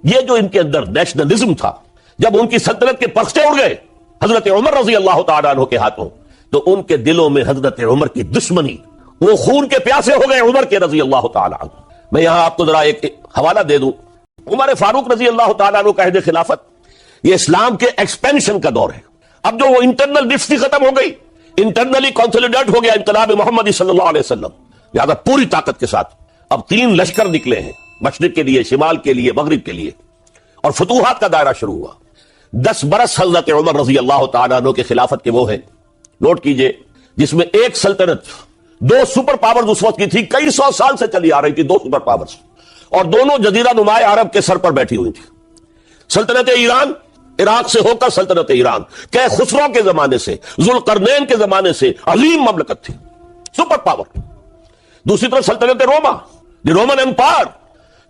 یہ جو ان کے اندر نیشنلزم تھا، جب ان کی سلطنت کے پرچے اڑ گئے حضرت عمر رضی اللہ تعالیٰ عنہ کے ہاتھوں، تو ان کے دلوں میں حضرت عمر کی دشمنی، وہ خون کے پیاسے ہو گئے عمر کے رضی اللہ تعالیٰ عنہ۔ میں یہاں آپ کو ذرا ایک حوالہ دے دوں، عمر فاروق رضی اللہ تعالیٰ عنہ کا عہد خلافت یہ اسلام کے ایکسپینشن کا دور ہے۔ اب جو وہ انٹرنل ڈفٹی ختم ہو گئی، انٹرنلی کنسولیڈیٹ ہو گیا انقلاب محمدی صلی اللہ علیہ وسلم، لہذا پوری طاقت کے ساتھ اب 3 لشکر نکلے ہیں، مشرق کے لیے، شمال کے لیے، مغرب کے لیے، اور فتوحات کا دائرہ شروع ہوا۔ 10 برس حضرت عمر رضی اللہ تعالیٰ عنہ کے خلافت کے وہ ہیں، نوٹ کیجئے، جس میں ایک سلطنت 2 سپر پاورز اس وقت کی تھی، کئی 100 سال سے چلی آ رہی تھی 2 سپر پاورز، اور دونوں جزیرہ نما عرب کے سر پر بیٹھی ہوئی تھی۔ سلطنت ایران، عراق سے ہو کر سلطنت ایران، کہ خسرو کے زمانے سے، ذوالقرنین کے زمانے سے عظیم مملکت تھی، سپر پاور۔ دوسری طرف سلطنت روما، دی رومن امپائر،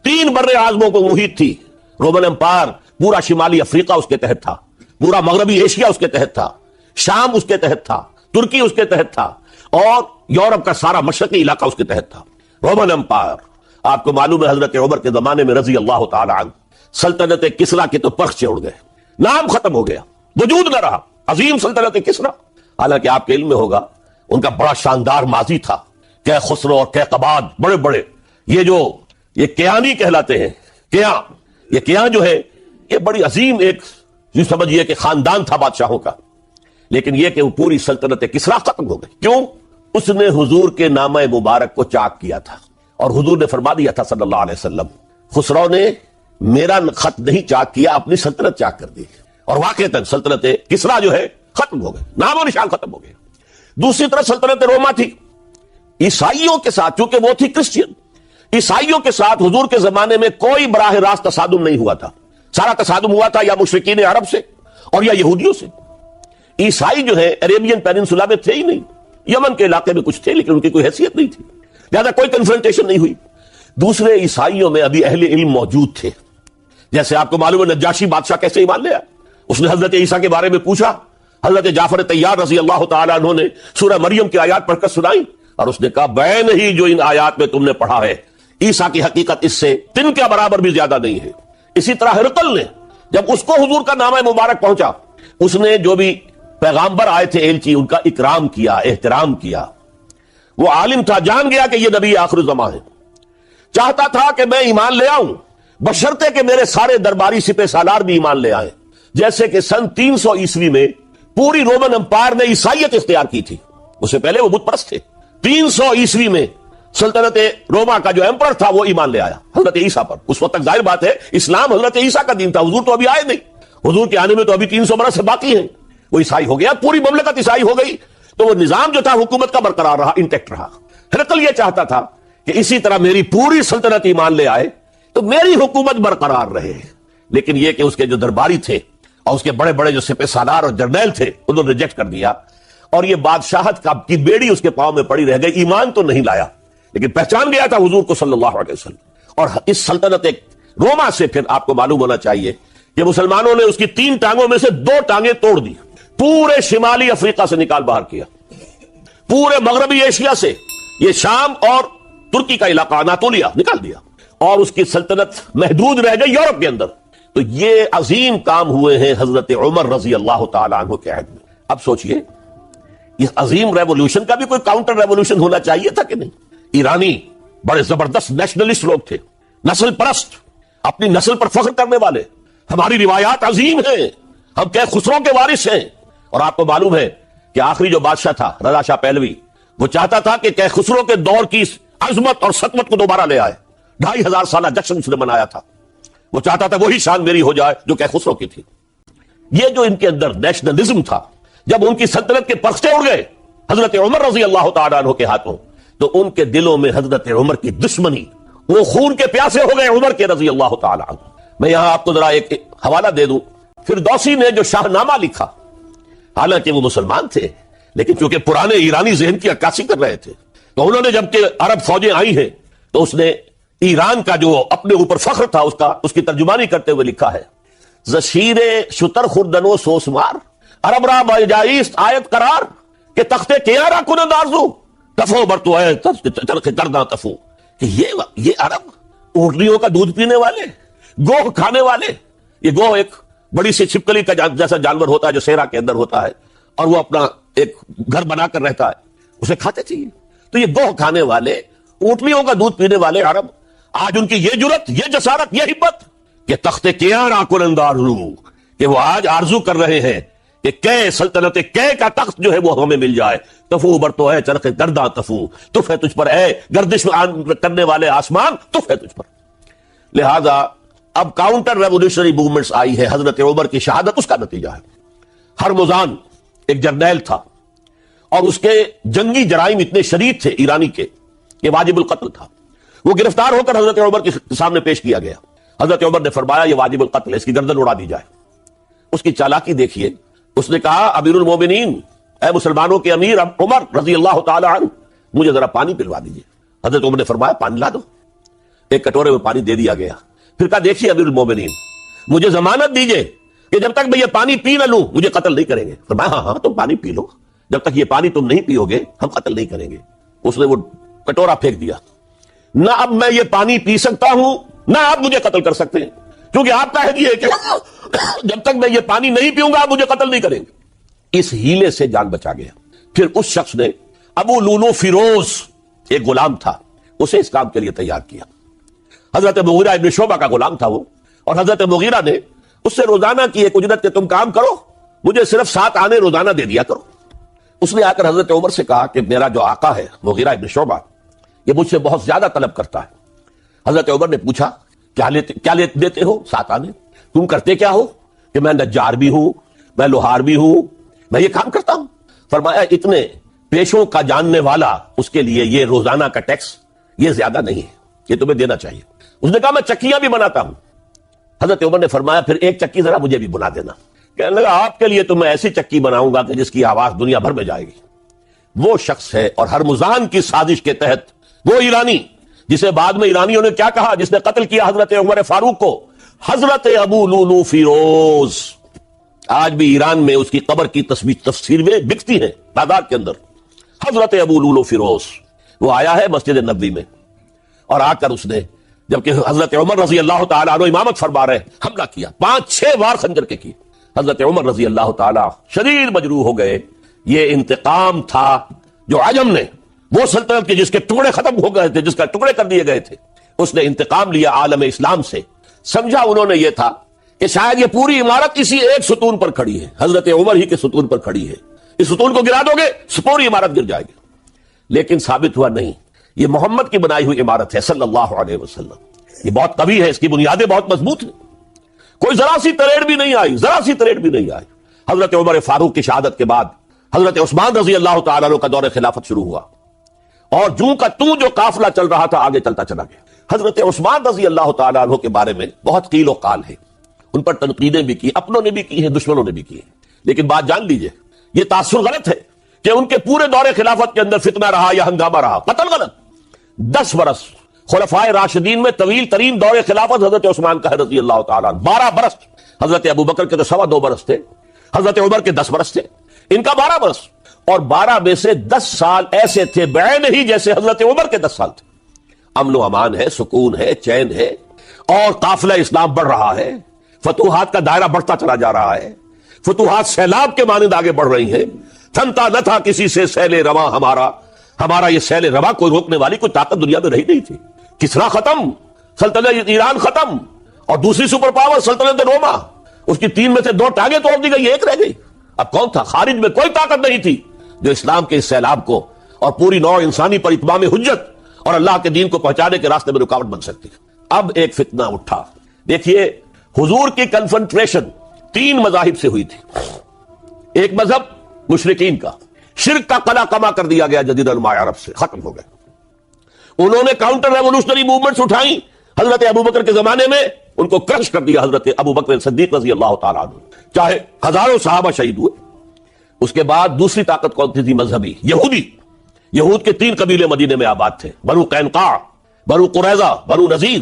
3 بر اعظموں کو محیط تھی۔ رومن امپائر پورا شمالی افریقہ اس کے تحت تھا، پورا مغربی ایشیا اس کے تحت تھا، شام اس کے تحت تھا، ترکی اس کے تحت تھا، اور یورپ کا سارا مشرقی علاقہ اس کے تحت تھا، رومن امپائر۔ آپ کو معلوم ہے حضرت عمر کے زمانے میں رضی اللہ تعالی عنہ سلطنت کسریٰ کے تو پرچے اڑ گئے، نام ختم ہو گیا، وجود نہ رہا عظیم سلطنت کسریٰ۔ حالانکہ آپ کے علم میں ہوگا ان کا بڑا شاندار ماضی تھا، کہ خسرو اور کیقباد، بڑے بڑے یہ کیانی کہلاتے ہیں، یہ کیان جو ہے یہ بڑی عظیم ایک جو سمجھیے کہ خاندان تھا بادشاہوں کا، لیکن یہ کہ وہ پوری سلطنت کسریٰ ختم ہو گئی۔ کیوں؟ اس نے حضور کے نامہ مبارک کو چاک کیا تھا، اور حضور نے فرما دیا تھا صلی اللہ علیہ وسلم، خسرو نے میرا خط نہیں چاک کیا، اپنی سلطنت چاک کر دی، اور واقعتاً سلطنت کسریٰ جو ہے ختم ہو گئی، نام و نشان ختم ہو گیا۔ دوسری طرف سلطنت روما تھی، عیسائیوں کے ساتھ، چونکہ وہ تھی کرسچین، عیسائیوں کے ساتھ حضور کے زمانے میں کوئی براہ راست تصادم نہیں ہوا تھا، سارا تصادم ہوا تھا یا مشرکین عرب سے اور یا یہودیوں سے۔ عیسائی جو ہے عربین پیننسولا میں تھے ہی نہیں، یمن کے علاقے میں کچھ تھے لیکن ان کی کوئی حیثیت نہیں تھی، لہذا کوئی کنفرنٹیشن نہیں ہوئی۔ دوسرے عیسائیوں میں ابھی اہل علم موجود تھے، جیسے آپ کو معلوم ہے نجاشی بادشاہ کیسے ایمان لے آیا، اس نے حضرت عیسیٰ کے بارے میں پوچھا، حضرت جعفر طیار رضی اللہ تعالیٰ عنہ نے سورہ مریم کی آیات پڑھ کر سنائی، اور اس نے کہا بین ہی جو ان آیات میں تم نے پڑھا ہے، عیسیٰ کی حقیقت اس سے 3 کے برابر بھی زیادہ نہیں ہے۔ اسی طرح ہرقل نے جب اس کو حضور کا نامہ مبارک پہنچا، اس نے جو بھی پیغامبر آئے تھے ایلچی، ان کا اکرام کیا، احترام کیا۔ وہ عالم تھا، جان گیا کہ یہ نبی آخر الزماں ہے، چاہتا تھا کہ میں ایمان لے آؤں بشرطے کہ میرے سارے درباری سپہ سالار بھی ایمان لے آئیں۔ جیسے کہ سن 300 عیسوی میں پوری رومن امپائر نے عیسائیت اختیار کی تھی، اس سے پہلے وہ بت پرست تھے۔ 300 عیسوی میں سلطنت روما کا جو ایمپرر تھا وہ ایمان لے آیا حضرت عیسیٰ پر۔ اس وقت تک ظاہر بات ہے اسلام حضرت عیسیٰ کا دین تھا، حضور تو ابھی آئے نہیں، حضور کے آنے میں تو ابھی 300 برس سے باقی ہیں۔ وہ عیسائی ہو گیا، پوری مملکت عیسائی ہو گئی، تو وہ نظام جو تھا حکومت کا برقرار رہا، انٹیکٹ رہا۔ ہرقل یہ چاہتا تھا کہ اسی طرح میری پوری سلطنت ایمان لے آئے تو میری حکومت برقرار رہے، لیکن یہ کہ اس کے جو درباری تھے اور اس کے بڑے بڑے جو سپہ سالار اور جرنیل تھے انہوں نے ریجیکٹ کر دیا، اور یہ بادشاہت کی بیڑی اس کے پاؤں میں پڑی رہ گئی۔ ایمان تو نہیں لایا لیکن پہچان گیا تھا حضور کو صلی اللہ علیہ وسلم۔ اور اس سلطنت روما سے پھر آپ کو معلوم ہونا چاہیے کہ مسلمانوں نے اس کی 3 ٹانگوں میں سے 2 ٹانگیں توڑ دی، پورے شمالی افریقہ سے نکال باہر کیا، پورے مغربی ایشیا سے یہ شام اور ترکی کا علاقہ اناطولیہ نکال دیا، اور اس کی سلطنت محدود رہ گئی یورپ کے اندر۔ تو یہ عظیم کام ہوئے ہیں حضرت عمر رضی اللہ تعالیٰ عنہ کے عہد میں۔ اب سوچئے اس عظیم ریولوشن کا بھی کوئی کاؤنٹر ریولوشن ہونا چاہیے تھا کہ نہیں؟ ایرانی بڑے زبردست نیشنلسٹ لوگ تھے، نسل پرست، اپنی نسل پر فخر کرنے والے، ہماری روایات عظیم ہیں، ہم کہ خسرو کے وارث ہیں۔ اور آپ کو معلوم ہے کہ آخری جو بادشاہ تھا رضا شاہ پہلوی، وہ چاہتا تھا کہ خسرو کے دور کی عظمت اور سطوت کو دوبارہ لے آئے، 2500 سالہ جشن اس نے منایا تھا، وہ چاہتا تھا وہی شان میری ہو جائے جو کہ خسرو کی تھی۔ یہ جو ان کے اندر نیشنلزم تھا، جب ان کی سلطنت کے پرچے اڑ گئے حضرت عمر رضی اللہ تعالیٰ عنہ کے ہاتھوں، تو ان کے دلوں میں حضرت عمر کی دشمنی، وہ خون کے پیاسے ہو گئے عمر کے رضی اللہ تعالیٰ عنہ۔ میں یہاں آپ کو ذرا ایک حوالہ دے دوں، فردوسی نے جو شاہ نامہ لکھا، حالانکہ وہ مسلمان تھے لیکن چونکہ پرانے ایرانی ذہن کی عکاسی کر رہے تھے، تو انہوں نے جب کہ عرب فوجیں آئی ہیں تو اس نے ایران کا جو اپنے اوپر فخر تھا اس کی ترجمانی کرتے ہوئے لکھا ہے، زشیر شتر خوردن و سوسمار عرب را بجائیست آیت قرار کہ تخت کیارا کنند آرزو تفو برتو ہے چرخ کردہ تفو، کہ یہ عرب اونٹنیوں کا دودھ پینے والے، گوہ کھانے والے. یہ گوہ ایک بڑی سی چھپکلی کا جیسا جانور ہوتا ہے جو صحرا کے اندر ہوتا ہے اور وہ اپنا ایک گھر بنا کر رہتا ہے, اسے کھاتے چاہیے. تو یہ گوہ کھانے والے, اونٹنیوں کا دودھ پینے والے عرب, آج ان کی یہ جرت, یہ جسارت, یہ ہمت کہ تخت کیاں راکن اندار رو, کہ وہ آج آرزو کر رہے ہیں کہ کئے سلطنت کئے کا تخت جو ہے وہ ہمیں مل جائے. تفو برتو ہے چرخ گرداں تفو, تف ہے تجھ پر اے گردش کرنے والے آسمان, تف ہے تجھ پر. لہذا اب کاؤنٹر ریولیوشنری موومنٹس آئی ہے, حضرت عمر کی شہادت اس کا نتیجہ ہے. ہرمزان ایک جرنیل تھا اور اس کے جنگی جرائم اتنے شدید تھے ایرانی کے کہ واجب القتل تھا. وہ گرفتار ہو کر حضرت عمر کے سامنے پیش کیا گیا. حضرت عمر نے فرمایا یہ واجب القتل ہے, اس کی گردن اڑا دی جائے. اس کی چالاکی دیکھیے, اس نے کہا امیر المومنین, اے مسلمانوں کے امیر عمر رضی اللہ تعالی عنہ, مجھے ذرا پانی پلوا دیجیے. حضرت عمر نے فرمایا پانی لا دو. ایک کٹورے میں پانی دے دیا گیا. پھر کہا دیکھیے امیر المومنین, مجھے ضمانت دیجیے کہ جب تک میں یہ پانی پی نہ لوں مجھے قتل نہیں کریں گے. فرمایا ہاں ہاں تم پانی پی لو, جب تک یہ پانی تم نہیں پیو گے ہم قتل نہیں کریں گے. اس نے وہ کٹورا پھینک دیا. نہ اب میں یہ پانی پی سکتا ہوں نہ آپ مجھے قتل کر سکتے ہیں, کیونکہ آپ کا ہے کہ جب تک میں یہ پانی نہیں پیوں گا آپ مجھے قتل نہیں کریں گے. اس ہیلے سے جان بچا گیا. پھر اس شخص نے ابو لولو فیروز, ایک غلام تھا, اسے اس کام کے لیے تیار کیا. حضرت مغیرہ ابن شعبہ کا غلام تھا وہ, اور حضرت مغیرہ نے اس سے روزانہ کی ایک اجرت کہ تم کام کرو, مجھے صرف 7 آنے روزانہ دے دیا کرو. اس نے آ کر حضرت عمر سے کہا کہ میرا جو آقا ہے مغیرہ ابن شعبہ یہ مجھ سے بہت زیادہ طلب کرتا ہے. حضرت عمر نے پوچھا کیا دیتے ہو 7 آنے, تم کرتے کیا ہو؟ کہ میں نجار بھی ہوں, میں لوہار بھی ہوں, میں یہ کام کرتا ہوں. فرمایا اتنے پیشوں کا جاننے والا اس کے لیے یہ روزانہ کا ٹیکس یہ زیادہ نہیں ہے, یہ تمہیں دینا چاہیے. اس نے کہا میں چکیاں بھی بناتا ہوں. حضرت عمر نے فرمایا پھر ایک چکی ذرا مجھے بھی بنا دینا. کہنے لگا آپ کے لیے تو میں ایسی چکی بناؤں گا کہ جس کی آواز دنیا بھر میں جائے گی. وہ شخص ہے, اور ہرمزان کی سازش کے تحت وہ ایرانی جسے بعد میں ایرانیوں نے کیا کہا, جس نے قتل کیا حضرت عمر فاروق کو, حضرت ابو لولو فیروز. آج بھی ایران میں اس کی قبر کی تفسیریں بکتی ہیں بازار کے اندر. حضرت ابو لولو فیروز وہ آیا ہے مسجد نبوی میں, اور آ کر اس نے جبکہ حضرت عمر رضی اللہ تعالیٰ عنہ امامت فرما رہے حملہ کیا, 5-6 وار خنجر کے کیے. حضرت عمر رضی اللہ تعالیٰ شدید مجروح ہو گئے. یہ انتقام تھا جو عجم نے, وہ سلطنت کے جس کے ٹکڑے ختم ہو گئے تھے, جس کا ٹکڑے کر دیے گئے تھے, اس نے انتقام لیا عالم اسلام سے. سمجھا انہوں نے یہ تھا کہ شاید یہ پوری عمارت اسی ایک ستون پر کھڑی ہے, حضرت عمر ہی کے ستون پر کھڑی ہے, اس ستون کو گرا دو گے پوری عمارت گر جائے گی. لیکن ثابت ہوا نہیں, یہ محمد کی بنائی ہوئی عمارت ہے صلی اللہ علیہ وسلم. یہ بہت قوی ہے, اس کی بنیادیں بہت مضبوط ہیں, کوئی ذرا سی تریڑ بھی نہیں آئی, ذرا سی تریڑ بھی نہیں آئی. حضرت عمر فاروق کی شہادت کے بعد حضرت عثمان رضی اللہ تعالیٰ عنہ کا دور خلافت شروع ہوا, اور جوں کا توں جو قافلہ چل رہا تھا آگے چلتا چلا گیا. حضرت عثمان رضی اللہ تعالیٰ عنہ کے بارے میں بہت قیل و قال ہے, ان پر تنقیدیں بھی کی, اپنوں نے بھی کی ہیں, دشمنوں نے بھی کی ہیں. لیکن بات جان لیجئے, یہ تاثر غلط ہے کہ ان کے پورے دور خلافت کے اندر فتنہ رہا یا ہنگامہ رہا, قتل غلط. 10 برس خلفائے راشدین میں طویل ترین دور خلافت حضرت عثمان کا ہے رضی اللہ تعالیٰ عنہ. 12 برس. حضرت ابو بکر کے تو 2.25 برس تھے, حضرت عمر کے 10 برس تھے, ان کا 12 برس. اور 12 میں سے 10 سال ایسے تھے بعین ہی جیسے حضرت عمر کے 10 سال تھے. امن و امان ہے, سکون ہے, چین ہے, اور قافلہ اسلام بڑھ رہا ہے, فتوحات کا دائرہ بڑھتا چلا جا رہا ہے, فتوحات سیلاب کے مانند آگے بڑھ رہی ہیں. تھنتا نہ تھا کسی سے سیل رواں ہمارا یہ سیل رواں کوئی روکنے والی کوئی طاقت دنیا میں رہی نہیں تھی. کسرا ختم, سلطنت ایران ختم, اور دوسری سپر پاور سلطنت روما, اس کی 3 میں سے 2 ٹانگیں توڑ دی گئی, 1 رہ گئی. اب کون تھا؟ خارج میں کوئی طاقت نہیں تھی جو اسلام کے اس سیلاب کو اور پوری نوع انسانی پر اتمام حجت اور اللہ کے دین کو پہنچانے کے راستے میں رکاوٹ بن سکتی. اب ایک فتنہ اٹھا. دیکھیے حضور کی کنفرنٹریشن 3 مذاہب سے ہوئی تھی. ایک مذہب مشرکین کا, شرک کا قلع کما کر دیا گیا جدید علماء عرب سے, ختم ہو گئے. انہوں نے کاؤنٹر ریولوشنری موومنٹس اٹھائیں حضرت ابو بکر کے زمانے میں, ان کو کرش کر دیا حضرت ابو بکر صدیق رضی اللہ تعالیٰ عنہ, چاہے ہزاروں صحابہ شہید ہوئے. اس کے بعد دوسری طاقت کون تھی؟ مذہبی یہودی. یہود کے 3 قبیلے مدینے میں آباد تھے, بنو قینقاع, بنو قریظہ, بنو نذیر.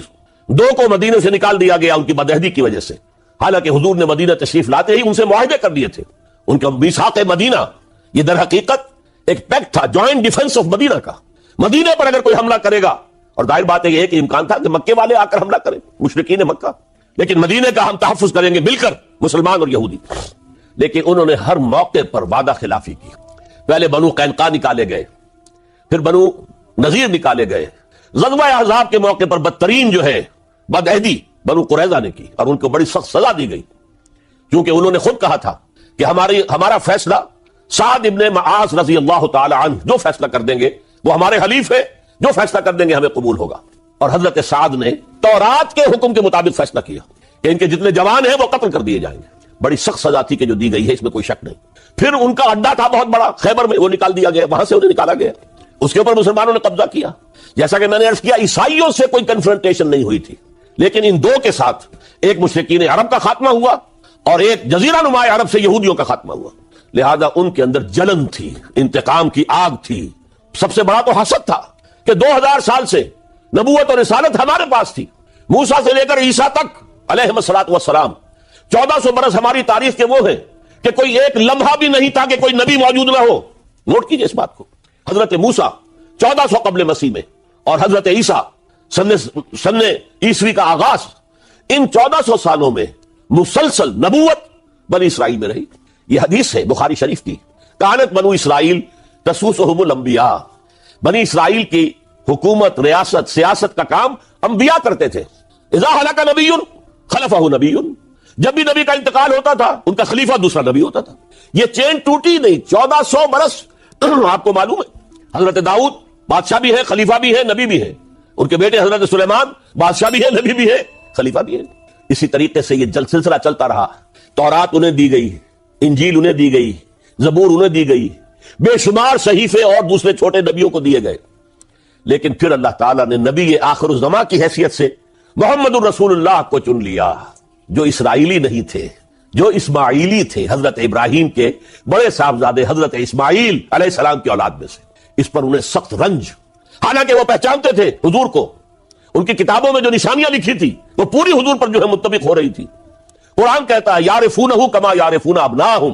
2 کو مدینے سے نکال دیا گیا ان کی بدعہدی کی وجہ سے, حالانکہ حضور نے مدینہ تشریف لاتے ہی ان سے معاہدے کر دیے تھے. ان کا میثاق مدینہ یہ در حقیقت ایک پیکٹ تھا, جوائنٹ ڈیفنس آف مدینہ کا. مدینے پر اگر کوئی حملہ کرے گا, اور ظاہر بات ہے کہ ایک امکان تھا کہ مکے والے آ کر حملہ کریں, مشرکین مکہ, لیکن مدینے کا ہم تحفظ کریں گے مل کر، مسلمان اور یہودی۔ لیکن انہوں نے ہر موقع پر وعدہ خلافی کی۔ پہلے بنو قینقاع نکالے گئے، پھر بنو نذیر نکالے گئے، غزوہ احزاب کے موقع پر بدترین جو ہے بدعہدی بنو قریظہ نے کی اور ان کو بڑی سخت سزا دی گئی، کیونکہ انہوں نے خود کہا تھا کہ ہمارا فیصلہ سعد ابن معاذ رضی اللہ تعالی عنہ جو فیصلہ کر دیں گے وہ ہمارے حلیف ہے، جو فیصلہ کر دیں گے ہمیں قبول ہوگا۔ اور حضرت سعد نے تورات کے حکم کے مطابق فیصلہ کیا کہ ان کے جتنے جوان ہیں وہ قتل کر دیے جائیں گے۔ بڑی سخت سزا تھی کہ جو دی گئی ہے، اس میں کوئی شک نہیں۔ پھر ان کا اڈا تھا بہت بڑا خیبر میں، وہ نکال دیا گیا، وہاں سے انہیں نکالا گیا، اس کے اوپر مسلمانوں نے قبضہ کیا۔ جیسا کہ میں نے عرض کیا، عیسائیوں سے کوئی کنفرنٹیشن نہیں ہوئی تھی، لیکن ان دو کے ساتھ ایک مشرکین عرب کا خاتمہ ہوا اور ایک جزیرہ نما عرب سے یہودیوں کا خاتمہ ہوا۔ لہذا ان کے اندر جلن تھی، انتقام کی آگ تھی۔ سب سے بڑا تو حسد تھا کہ 2000 سال سے نبوت اور رسالت ہمارے پاس تھی، موسیٰ سے لے کر عیسیٰ تک علیہ الصلوۃ والسلام، 1400 برس ہماری تاریخ کے وہ ہیں کہ کوئی ایک لمحہ بھی نہیں تھا کہ کوئی نبی موجود نہ ہو۔ نوٹ کیجئے اس بات کو، حضرت موسیٰ 1400 قبل مسیح میں اور حضرت عیسیٰ سن عیسوی کا آغاز، ان 1400 سالوں میں مسلسل نبوت بنی اسرائیل میں رہی۔ یہ حدیث ہے بخاری شریف کی، کانت بنو اسرائیل تسوسہم الانبیاء، بنی اسرائیل کی حکومت، ریاست، سیاست کا کام انبیاء کرتے تھے۔ اذا ہلک نبی خلفہ نبی، جب بھی نبی کا انتقال ہوتا تھا ان کا خلیفہ دوسرا نبی ہوتا تھا۔ یہ چین ٹوٹی نہیں، 1400 برس۔ آپ کو معلوم ہے حضرت داؤد بادشاہ بھی ہے، خلیفہ بھی ہے، نبی بھی ہے، ان کے بیٹے حضرت سلیمان بادشاہ بھی ہے، نبی بھی ہے، خلیفہ بھی ہے۔ اسی طریقے سے یہ سلسلہ چلتا رہا۔ تورات انہیں دی گئی، انجیل انہیں دی گئی، زبور انہیں دی گئی، بے شمار صحیفے اور دوسرے چھوٹے نبیوں کو دیے گئے۔ لیکن پھر اللہ تعالیٰ نے نبی آخر الزماں کی حیثیت سے محمد الرسول اللہ کو چن لیا، جو اسرائیلی نہیں تھے، جو اسماعیلی تھے، حضرت ابراہیم کے بڑے صاحبزادے حضرت اسماعیل علیہ السلام کی اولاد میں سے۔ اس پر انہیں سخت رنج، حالانکہ وہ پہچانتے تھے حضور کو، ان کی کتابوں میں جو نشانیاں لکھی تھی وہ پوری حضور پر جو ہے متفق ہو رہی تھی۔ قرآن کہتا ہے یعرفونہ کما یعرفون ابناہم،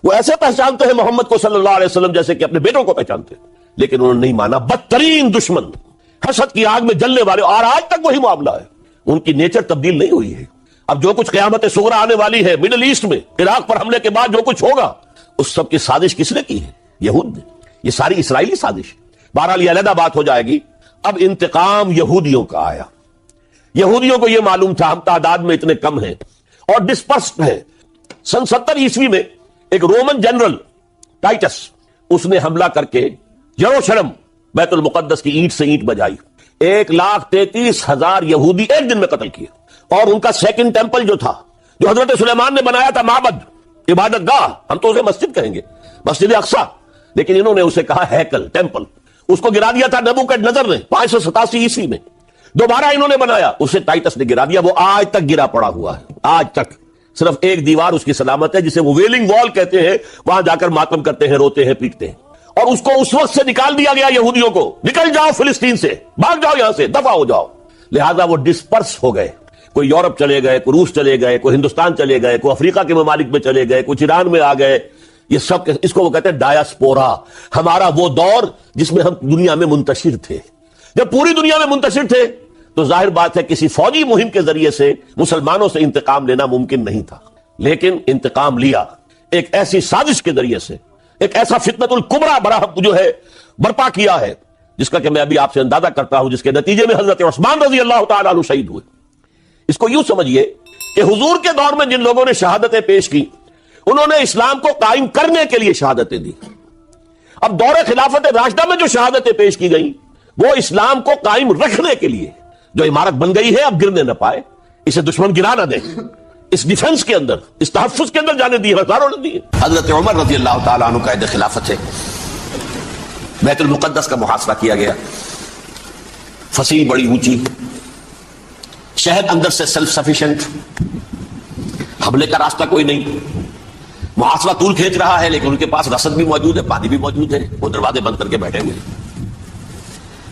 وہ ایسے پہچانتے ہیں محمد کو صلی اللہ علیہ وسلم جیسے کہ اپنے بیٹوں کو پہچانتے ہیں، لیکن انہوں نے نہیں مانا۔ بدترین دشمن، حسد کی آگ میں جلنے والے، اور آج تک وہی معاملہ ہے۔ ان کی نیچر تبدیل نہیں ہوئی ہے۔ اب جو کچھ قیامت صغریٰ آنے والی ہے مڈل ایسٹ میں، عراق پر حملے کے بعد جو کچھ ہوگا، اس سب کی سازش کس نے کی ہے؟ یہود نے۔ یہ ساری اسرائیلی سازش ہے۔ بہرحال یہ علیحدہ بات ہو جائے گی۔ اب انتقام یہودیوں کا آیا۔ یہودیوں کو یہ معلوم تھا ہم تعداد میں اتنے کم ہیں اور ڈسپرسڈ ہیں۔ سن 70 عیسوی میں ایک رومن جنرل ٹائٹس، اس نے حملہ کر کے یروشلم بیت المقدس کی اینٹ سے اینٹ بجائی، 1,33,000 یہودی ایک دن میں قتل کیے۔ اور ان کا سیکنڈ ٹیمپل جو تھا، جو حضرت سلیمان نے بنایا تھا، معبد، عبادت گاہ، ہم تو اسے مسجد کہیں گے، مسجد اقصی، لیکن انہوں نے اسے کہا ہیکل، ٹیمپل، اس کو گرا دیا تھا نبوکڈنیزر نے 587 عیسوی میں۔ دوبارہ انہوں نے بنایا، اسے ٹائٹس نے گرا دیا، وہ آج تک گرا پڑا ہوا ہے، آج تک صرف ایک دیوار اس کی سلامت ہے، جسے وہ ویلنگ وال کہتے ہیں، وہاں جا کر ماتم کرتے ہیں، روتے ہیں، پیٹتے ہیں۔ اور اس کو اس وقت سے نکال دیا گیا یہودیوں کو، نکل جاؤ فلسطین سے، بھاگ جاؤ یہاں سے، دفع ہو جاؤ۔ لہذا وہ ڈسپرس ہو گئے، کوئی یورپ چلے گئے، کوئی روس چلے گئے، کوئی ہندوستان چلے گئے، کوئی افریقہ کے ممالک میں چلے گئے، کچھ ایران میں آ گئے۔ یہ سب، اس کو وہ کہتے ہیں ڈایاسپورا، ہمارا وہ دور جس میں ہم دنیا میں منتشر تھے۔ جب پوری دنیا میں منتشر تھے تو ظاہر بات ہے کسی فوجی مہم کے ذریعے سے مسلمانوں سے انتقام لینا ممکن نہیں تھا، لیکن انتقام لیا ایک ایسی سازش کے ذریعے سے، ایک ایسا فتنۃ الکبریٰ برہم جو ہے برپا کیا ہے، جس کا کہ میں ابھی آپ سے اندازہ کرتا ہوں، جس کے نتیجے میں حضرت عثمان رضی اللہ تعالیٰ عنہ شہید ہوئے۔ اس کو یوں سمجھیے کہ حضور کے دور میں جن لوگوں نے شہادتیں پیش کی، انہوں نے اسلام کو قائم کرنے کے لیے شہادتیں دی۔ اب دور خلافت راشدہ میں جو شہادتیں پیش کی گئیں، وہ اسلام کو قائم رکھنے کے لیے، جو عمارت بن گئی ہے اب گرنے نہ پائے، اسے دشمن گرا نہ دے، اس ڈیفنس کے اندر، اس تحفظ کے اندر جانے دیے، ہزاروں نے دیے۔ حضرت عمر رضی اللہ تعالیٰ عنہ قائد خلافت ہے، بیت المقدس کا محاصرہ کیا گیا، فصیل بڑی اونچی، شہر اندر سے سیلف سفیشنٹ، حملے کا راستہ کوئی نہیں، محاصرہ طول کھینچ رہا ہے، لیکن ان کے پاس رسد بھی موجود ہے، پانی بھی موجود ہے، وہ دروازے بند کر کے بیٹھے ہوئے۔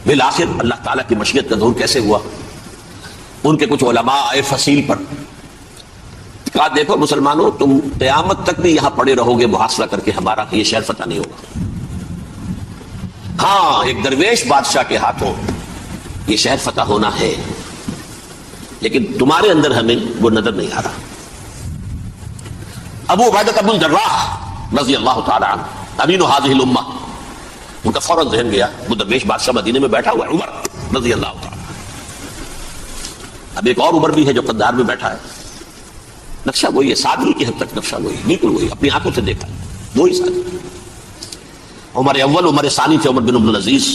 بالآخر اللہ تعالیٰ کی مشیت کا ظہور کیسے ہوا؟ ان کے کچھ علماء آئے فصیل پر، کہا دیکھو مسلمانوں، تم قیامت تک بھی یہاں پڑے رہو گے محاصرہ کر کے، ہمارا یہ شہر فتح نہیں ہوگا۔ ہاں، ایک درویش بادشاہ کے ہاتھوں یہ شہر فتح ہونا ہے، لیکن تمہارے اندر ہمیں وہ نظر نہیں آ رہا. ابو عبیدہ بن الجراح رضی اللہ تعالی عنہ امین هذه الامہ، ان کا فوراً ذہن گیا وہ درویش بادشاہ مدینے میں بیٹھا ہوا ہے عمر رضی اللہ تعالی. اب ایک اور عمر بھی ہے جو قندھار میں بیٹھا ہے. نقشہ وہی ہے، سادگی کی حد تک نقشہ وہی، بالکل وہی، اپنی آنکھوں سے دیکھا ہے وہی سادگی. عمر اول عمر ثانی تھے عمر بن عبد العزیز.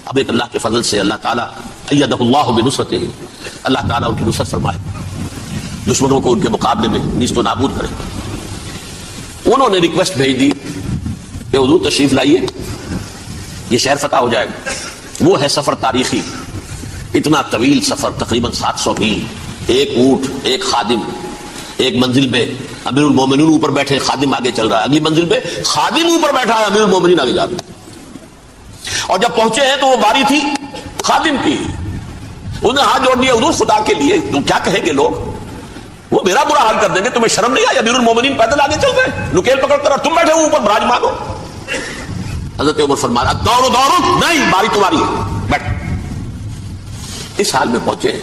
اب ایک اللہ کے فضل سے اللہ تعالیٰ ایدہ اللہ بنصرتہ، اللہ تعالیٰ ان کی نصرت فرمائے، دشمنوں کو ان کے مقابلے میں نیست و نابود کرے. انہوں نے ریکویسٹ بھیج دی کہ حضور تشریف لائیے، یہ شہر فتح ہو جائے گا. وہ ہے سفر تاریخی، اتنا طویل سفر، تقریباً 700 میل، ایک اونٹ، ایک خادم، ایک منزل پہ امیر المومنین اوپر بیٹھے، خادم آگے چل رہا ہے، اگلی منزل پہ خادم اوپر بیٹھا ہے، امیر المومنین آگے جا رہے ہیں. اور جب پہنچے ہیں تو وہ باری تھی خادم کی. انہوں نے ہاتھ جوڑ دیا حضور خدا کے لیے، تم کیا کہیں گے لوگ، وہ میرا برا حال کر دیں گے، تمہیں شرم نہیں آئی؟ امیر المومنین پیدل آگے چل رہے ہیں، نکیل پکڑ کر، تم بیٹھے ہو اوپر براجمان ہو. حضرت عمر فرمایا دورو دورو، نہیں باری تمہاری ہے، بیٹھ. اس حال میں پہنچے ہیں.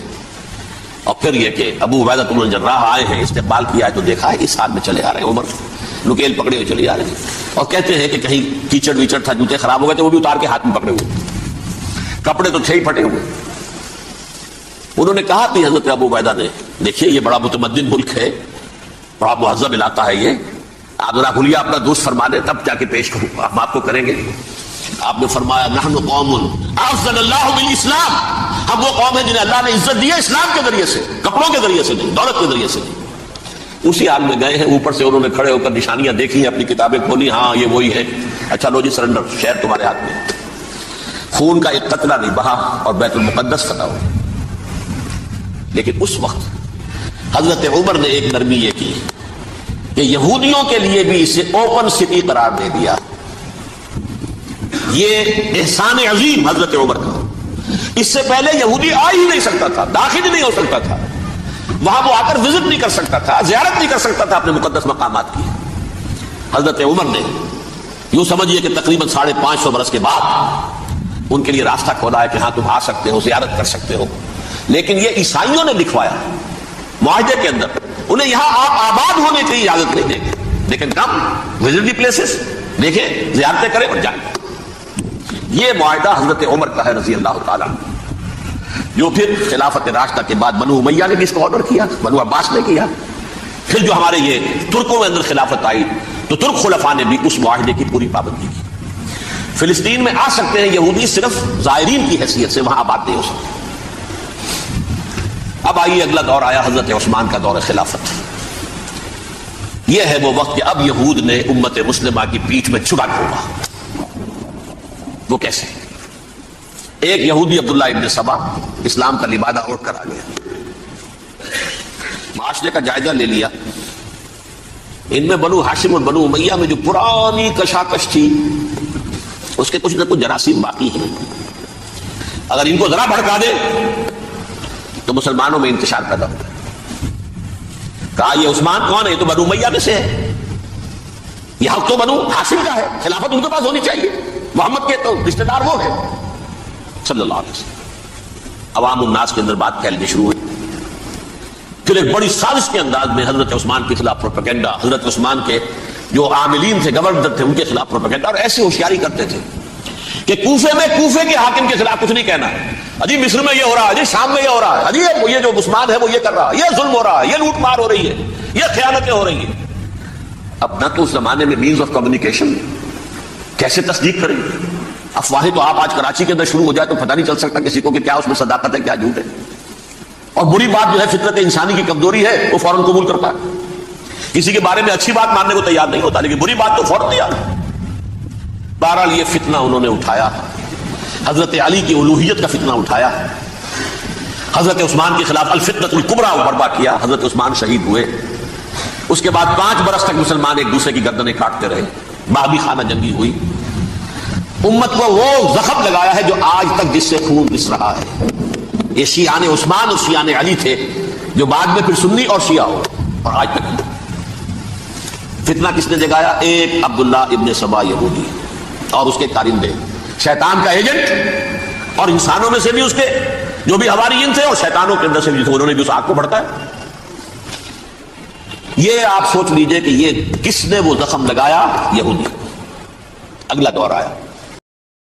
اور پھر یہ کہ ابو عبیدہ بن الجراح آئے ہیں، استقبال کیا ہے تو دیکھا ہے اس حال میں چلے آ رہے ہیں. عمر نکیل پکڑے ہوئے چلے آ رہے ہیں، اور کہتے ہیں کہ کہیں کیچڑ ویچڑ تھا، جوتے خراب ہو گئے تھے، وہ بھی اتار کے ہاتھ میں پکڑے ہوئے، کپڑے تو تھے ہی پھٹے ہوئے. انہوں نے کہا کہ حضرت ابو عبیدہ نے، دیکھیے یہ بڑا متمدن ملک ہے، بڑا مہذب علاقہ ہے یہ، آپ ذرا حلیہ اپنا دوست فرما دیں تب جا کے پیش کروں، ہم آپ کو کریں گے. آپ نے فرمایا نحن قوم اعزنا اللہ بالاسلام، ہم وہ قوم ہیں جنہیں اللہ نے عزت دی ہے اسلام کے ذریعے سے، کپڑوں کے ذریعے سے نہیں، دولت کے ذریعے سے نہیں. اسی حال میں گئے ہیں، اوپر سے انہوں نے کھڑے ہو کر نشانیاں دیکھی ہیں، اپنی کتابیں کھولی، ہاں یہ وہی ہے، اچھا لو جی سرنڈر، شہر تمہارے ہاتھ میں. خون کا ایک قطرہ نہیں بہا اور بیت المقدس فتح ہو. لیکن اس وقت حضرت عمر نے ایک نرمی یہ کی کہ یہودیوں کے لیے بھی اسے اوپن سٹی قرار دے دیا. یہ احسان عظیم حضرت عمر کا. اس سے پہلے یہودی آ ہی نہیں سکتا تھا، داخل ہی نہیں ہو سکتا تھا، وہاں وہ آ کر وزٹ نہیں کر سکتا تھا، زیارت نہیں کر سکتا تھا اپنے مقدس مقامات کی. حضرت عمر نے یوں سمجھیے کہ تقریباً 550 برس کے بعد ان کے لیے راستہ کھولا ہے کہ ہاں تم آ سکتے ہو، زیارت کر سکتے ہو. لیکن یہ عیسائیوں نے لکھوایا معاہدے کے اندر، انہیں یہاں آپ آباد ہونے کی اجازت نہیں دیں گے، لیکن کم وزٹ دی پلیسز، دیکھیں زیارتیں کریں اور جائیں. یہ معاہدہ حضرت عمر کا ہے رضی اللہ تعالیٰ، جو پھر خلافت راشدہ کے بعد بنو امیہ نے بھی اس کو آرڈر کیا، بنو عباس نے کیا. پھر جو ہمارے یہ ترکوں میں اندر خلافت آئی تو ترک خلفاء نے بھی اس معاہدے کی پوری پابندی کی. فلسطین میں آ سکتے ہیں یہودی، صرف زائرین کی حیثیت سے، وہاں آباد نہیں ہو سکتے. اب آئیے اگلا دور آیا حضرت عثمان کا دور خلافت. یہ ہے وہ وقت کہ اب یہود نے امت مسلمہ کی پیٹھ میں چھڑا ڈھونڈا. وہ کیسے؟ ایک یہودی عبداللہ ابن سبا اسلام کا لبادہ اوڑھ کر آ گیا، معاشرے کا جائزہ لے لیا. ان میں بنو ہاشم اور بنو امیہ میں جو پرانی کشاکش تھی اس کے کچھ نہ کچھ جراثیم باقی ہیں. اگر ان کو ذرا بھڑکا دے تو مسلمانوں میں انتشار پیدا ہوتا ہے. کہا یہ عثمان کون ہے؟ یہ تو بنو امیہ میں سے ہے، یہ حق تو بنو ہاشم کا ہے، خلافت ان کے پاس ہونی چاہیے، محمد کے تو رشتہ دار وہ ہے صلی اللہ علیہ وسلم. عوام الناس کے اندر بات پھیلنی شروع ہوئی. پھر ایک بڑی سازش کے انداز میں حضرت عثمان کے خلاف پروپیگنڈا، حضرت عثمان کے جو عاملین تھے، گورنر تھے، ان کے خلاف پروپیگنڈا. اور ایسی ہوشیاری کرتے تھے کہ کوفے میں کوفے کے حاکم کے خلاف کچھ نہیں کہنا، اجی مصر میں یہ ہو رہا ہے، اجی شام میں یہ ہو رہا ہے، اجی یہ جو عثمان ہے وہ یہ کر رہا ہے، یہ ظلم ہو رہا ہے، یہ لوٹ مار ہو رہی ہے، یہ خیانتیں ہو رہی ہیں. اب نہ تو اس زمانے میں مینز آف کمیونیکیشن، کیسے تصدیق کریں؟ افواہیں تو آپ آج کراچی کے اندر شروع ہو جائے تو پتہ نہیں چل سکتا کسی کو کہ کیا اس میں صداقت ہے کیا جھوٹ ہے. اور بری بات جو ہے فطرت انسانی کی کمزوری ہے، وہ فوراً قبول کرتا ہے. کسی کے بارے میں اچھی بات ماننے کو تیار نہیں ہوتا، لیکن بری بات تو فوراً تیار ہے. بہرحال یہ فتنہ انہوں نے اٹھایا، حضرت علی کی الوہیت کا فتنہ اٹھایا، حضرت عثمان کے خلاف الفتنۃ الکبریٰ برپا کیا. حضرت عثمان شہید ہوئے. اس کے بعد 5 برس تک مسلمان ایک دوسرے کی گردنیں کاٹتے رہے، باغی خانہ جنگی ہوئی. امت کو وہ زخم لگایا ہے جو آج تک جس سے خون رس رہا ہے. یہ شیعان عثمان اور شیعان علی تھے، جو بعد میں پھر سنی اور شیعہ ہو، اور آج تک فتنہ کس نے جگایا؟ ایک عبداللہ ابن سبا یہودی اور اس کے کارندے، شیطان کا ایجنٹ، اور انسانوں میں سے بھی اس کے جو بھی حواریین تھے اور شیطانوں کے اندر سے بھی تھے، انہوں نے بھی اس آگ کو بڑھتا ہے۔ یہ آپ سوچ لیجئے کہ یہ کس نے وہ زخم لگایا؟ یہودی۔ اگلا دور آیا،